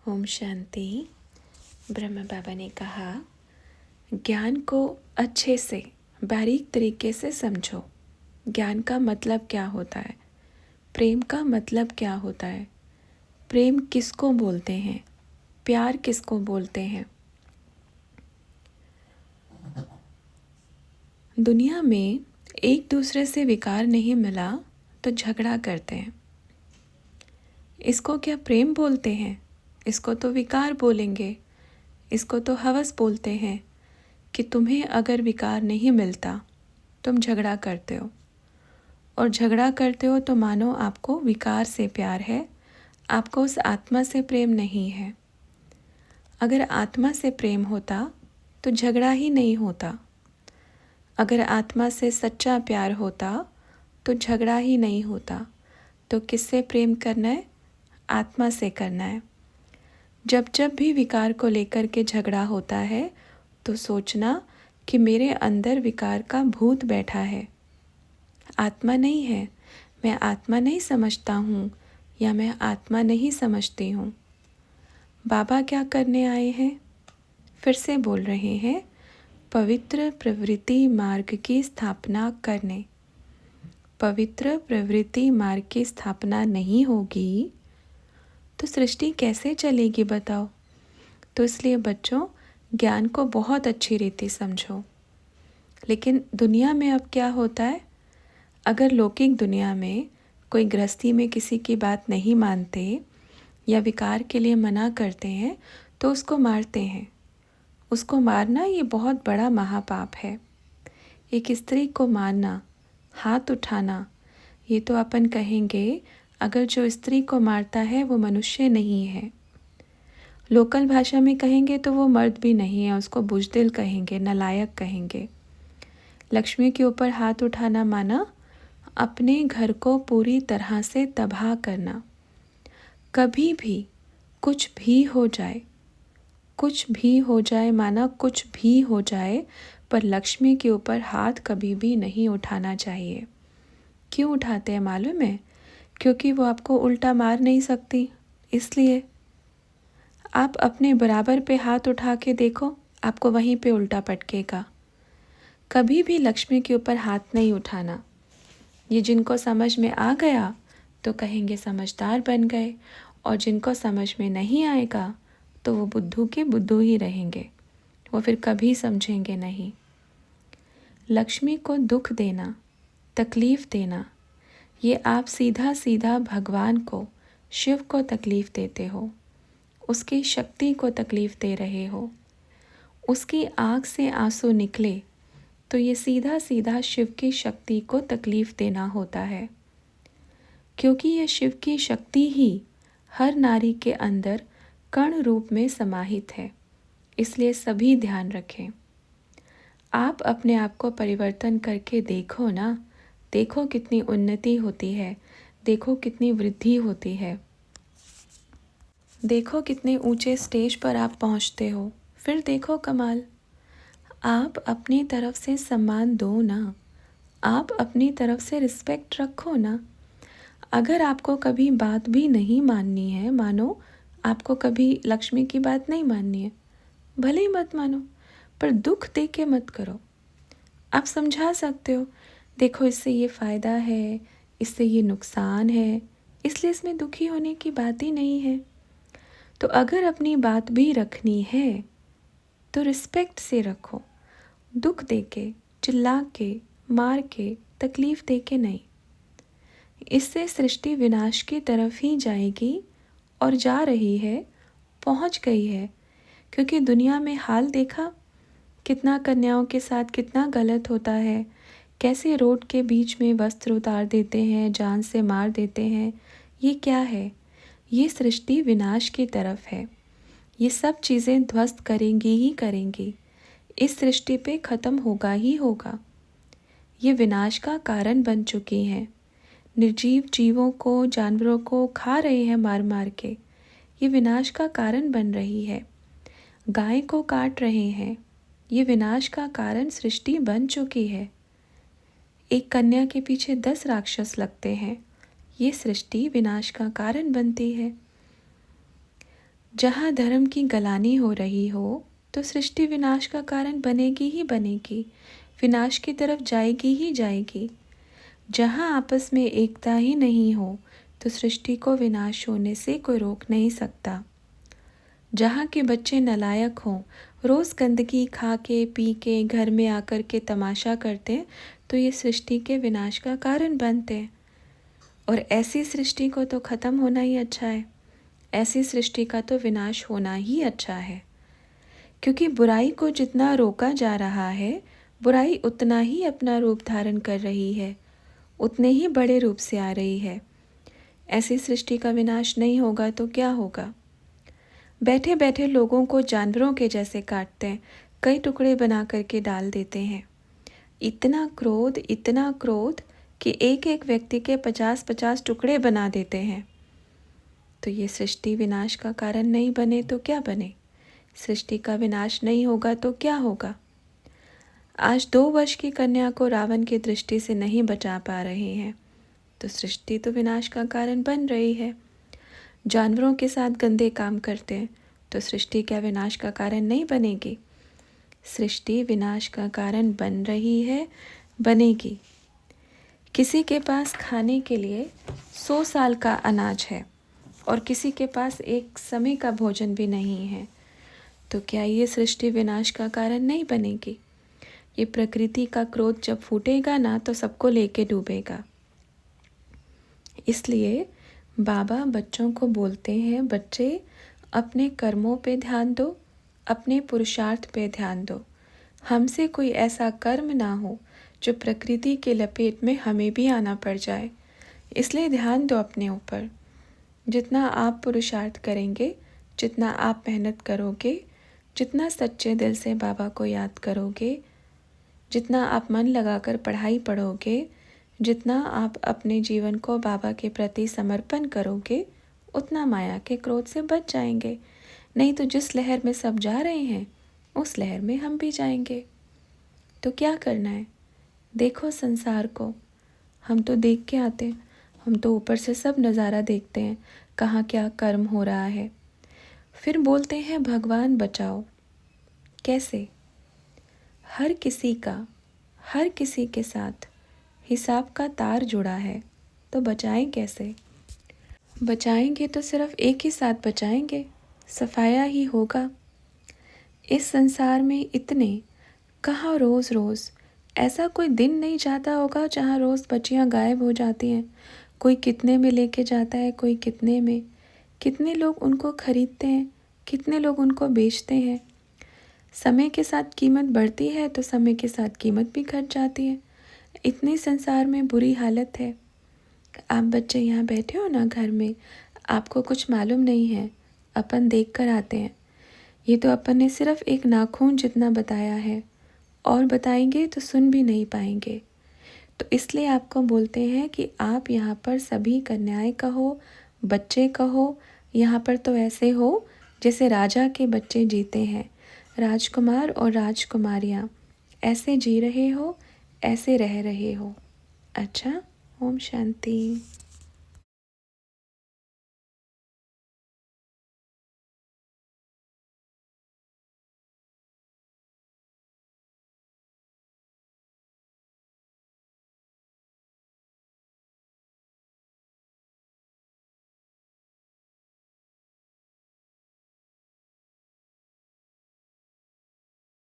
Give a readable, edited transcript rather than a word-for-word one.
ओम शांति। ब्रह्मा बाबा ने कहा, ज्ञान को अच्छे से बारीक तरीके से समझो। ज्ञान का मतलब क्या होता है, प्रेम का मतलब क्या होता है, प्रेम किसको बोलते हैं, प्यार किसको बोलते हैं। दुनिया में एक दूसरे से विकार नहीं मिला तो झगड़ा करते हैं। इसको क्या प्रेम बोलते हैं? इसको तो विकार बोलेंगे। इसको तो हवस बोलते हैं कि तुम्हें अगर विकार नहीं मिलता तुम झगड़ा करते हो, और झगड़ा करते हो तो मानो आपको विकार से प्यार है, आपको उस आत्मा से प्रेम नहीं है। अगर आत्मा से प्रेम होता तो झगड़ा ही नहीं होता। अगर आत्मा से सच्चा प्यार होता तो झगड़ा ही नहीं होता। तो किससे प्रेम करना है? आत्मा से करना है। जब जब भी विकार को लेकर के झगड़ा होता है तो सोचना कि मेरे अंदर विकार का भूत बैठा है, आत्मा नहीं है। मैं आत्मा नहीं समझता हूँ या मैं आत्मा नहीं समझती हूँ। बाबा क्या करने आए हैं? फिर से बोल रहे हैं, पवित्र प्रवृत्ति मार्ग की स्थापना करने। पवित्र प्रवृत्ति मार्ग की स्थापना नहीं होगी तो सृष्टि कैसे चलेगी बताओ। तो इसलिए बच्चों, ज्ञान को बहुत अच्छी रीति समझो। लेकिन दुनिया में अब क्या होता है, अगर लौकिक दुनिया में कोई गृहस्थी में किसी की बात नहीं मानते या विकार के लिए मना करते हैं तो उसको मारते हैं। उसको मारना ये बहुत बड़ा महापाप है। एक स्त्री को मारना, हाथ उठाना, ये तो अपन कहेंगे अगर जो स्त्री को मारता है वो मनुष्य नहीं है। लोकल भाषा में कहेंगे तो वो मर्द भी नहीं है, उसको बुज़दिल कहेंगे, नालायक कहेंगे। लक्ष्मी के ऊपर हाथ उठाना माना अपने घर को पूरी तरह से तबाह करना। कभी भी कुछ भी हो जाए, कुछ भी हो जाए, माना कुछ भी हो जाए, पर लक्ष्मी के ऊपर हाथ कभी भी नहीं उठाना चाहिए। क्यों उठाते हैं मालूम है? क्योंकि वो आपको उल्टा मार नहीं सकती, इसलिए। आप अपने बराबर पे हाथ उठा के देखो, आपको वहीं पे उल्टा पटकेगा। कभी भी लक्ष्मी के ऊपर हाथ नहीं उठाना। ये जिनको समझ में आ गया तो कहेंगे समझदार बन गए, और जिनको समझ में नहीं आएगा तो वो बुद्धू के बुद्धू ही रहेंगे, वो फिर कभी समझेंगे नहीं। लक्ष्मी को दुख देना, तकलीफ़ देना, ये आप सीधा सीधा भगवान को, शिव को तकलीफ़ देते हो, उसकी शक्ति को तकलीफ़ दे रहे हो। उसकी आँख से आंसू निकले तो ये सीधा सीधा शिव की शक्ति को तकलीफ़ देना होता है, क्योंकि ये शिव की शक्ति ही हर नारी के अंदर कण रूप में समाहित है। इसलिए सभी ध्यान रखें। आप अपने आप को परिवर्तन करके देखो ना, देखो कितनी उन्नति होती है, देखो कितनी वृद्धि होती है, देखो कितने ऊंचे स्टेज पर आप पहुंचते हो। फिर देखो कमाल। आप अपनी तरफ से सम्मान दो ना, आप अपनी तरफ से रिस्पेक्ट रखो ना। अगर आपको कभी बात भी नहीं माननी है, मानो आपको कभी लक्ष्मी की बात नहीं माननी है, भले ही मत मानो, पर दुख दे के मत करो। आप समझा सकते हो, देखो इससे ये फ़ायदा है, इससे ये नुकसान है, इसलिए इसमें दुखी होने की बात ही नहीं है। तो अगर अपनी बात भी रखनी है तो रिस्पेक्ट से रखो, दुख दे के, चिल्ला के, मार के, तकलीफ़ दे के नहीं। इससे सृष्टि विनाश की तरफ ही जाएगी, और जा रही है, पहुंच गई है। क्योंकि दुनिया में हाल देखा, कितना कन्याओं के साथ कितना गलत होता है, कैसे रोड के बीच में वस्त्र उतार देते हैं, जान से मार देते हैं। ये क्या है? ये सृष्टि विनाश की तरफ है। ये सब चीज़ें ध्वस्त करेंगी ही करेंगी, इस सृष्टि पे ख़त्म होगा ही होगा। ये विनाश का कारण बन चुकी हैं। निर्जीव जीवों को, जानवरों को खा रहे हैं मार मार के, ये विनाश का कारण बन रही है। गाय को काट रहे हैं, ये विनाश का कारण सृष्टि बन चुकी है। एक कन्या के पीछे 10 राक्षस लगते हैं, ये सृष्टि विनाश का कारण बनती है। जहाँ धर्म की गलानी हो रही हो तो सृष्टि विनाश का कारण बनेगी ही बनेगी, विनाश की तरफ जाएगी ही जाएगी। जहाँ आपस में एकता ही नहीं हो तो सृष्टि को विनाश होने से कोई रोक नहीं सकता। जहाँ के बच्चे नालायक हों, रोज़ गंदगी खा के पी के घर में आकर के तमाशा करते हैं तो ये सृष्टि के विनाश का कारण बनते हैं। और ऐसी सृष्टि को तो ख़त्म होना ही अच्छा है, ऐसी सृष्टि का तो विनाश होना ही अच्छा है। क्योंकि बुराई को जितना रोका जा रहा है, बुराई उतना ही अपना रूप धारण कर रही है, उतने ही बड़े रूप से आ रही है। ऐसी सृष्टि का विनाश नहीं होगा तो क्या होगा? बैठे बैठे लोगों को जानवरों के जैसे काटते हैं, कई टुकड़े बना करके डाल देते हैं। इतना क्रोध कि एक एक व्यक्ति के 50-50 टुकड़े बना देते हैं। तो ये सृष्टि विनाश का कारण नहीं बने तो क्या बने? सृष्टि का विनाश नहीं होगा तो क्या होगा? आज 2 वर्ष की कन्या को रावण की दृष्टि से नहीं बचा पा रहे हैं तो सृष्टि तो विनाश का कारण बन रही है। जानवरों के साथ गंदे काम करते हैं तो सृष्टि क्या विनाश का कारण नहीं बनेगी? सृष्टि विनाश का कारण बन रही है, बनेगी। किसी के पास खाने के लिए 100 साल का अनाज है और किसी के पास एक समय का भोजन भी नहीं है, तो क्या ये सृष्टि विनाश का कारण नहीं बनेगी? ये प्रकृति का क्रोध जब फूटेगा ना तो सबको लेके डूबेगा। इसलिए बाबा बच्चों को बोलते हैं, बच्चे अपने कर्मों पे ध्यान दो, अपने पुरुषार्थ पे ध्यान दो। हमसे कोई ऐसा कर्म ना हो जो प्रकृति के लपेट में हमें भी आना पड़ जाए, इसलिए ध्यान दो अपने ऊपर। जितना आप पुरुषार्थ करेंगे, जितना आप मेहनत करोगे, जितना सच्चे दिल से बाबा को याद करोगे, जितना आप मन लगाकर पढ़ाई पढ़ोगे, जितना आप अपने जीवन को बाबा के प्रति समर्पण करोगे, उतना माया के क्रोध से बच जाएंगे। नहीं तो जिस लहर में सब जा रहे हैं उस लहर में हम भी जाएंगे। तो क्या करना है? देखो संसार को, हम तो देख के आते हैं, हम तो ऊपर से सब नज़ारा देखते हैं, कहाँ क्या कर्म हो रहा है। फिर बोलते हैं भगवान बचाओ। कैसे? हर किसी के साथ हिसाब का तार जुड़ा है, तो बचाएं कैसे? बचाएंगे तो सिर्फ एक ही साथ बचाएंगे, सफाया ही होगा। इस संसार में इतने, कहाँ रोज़ रोज़ ऐसा कोई दिन नहीं जाता होगा जहाँ रोज़ बच्चियाँ गायब हो जाती हैं। कोई कितने में लेके जाता है, कोई कितने में। कितने लोग उनको खरीदते हैं, कितने लोग उनको बेचते हैं। समय के साथ कीमत बढ़ती है तो समय के साथ कीमत भी घट जाती है। इतनी संसार में बुरी हालत है। आप बच्चे यहाँ बैठे हो ना घर में, आपको कुछ मालूम नहीं है, अपन देख कर आते हैं। ये तो अपन ने सिर्फ एक नाखून जितना बताया है, और बताएंगे तो सुन भी नहीं पाएंगे। तो इसलिए आपको बोलते हैं कि आप यहाँ पर सभी कन्याएं कहो, बच्चे कहो, यहाँ पर तो ऐसे हो जैसे राजा के बच्चे जीते हैं। राजकुमार और राजकुमारियाँ ऐसे जी रहे हो, ऐसे रह रहे हो। अच्छा, ओम शांति।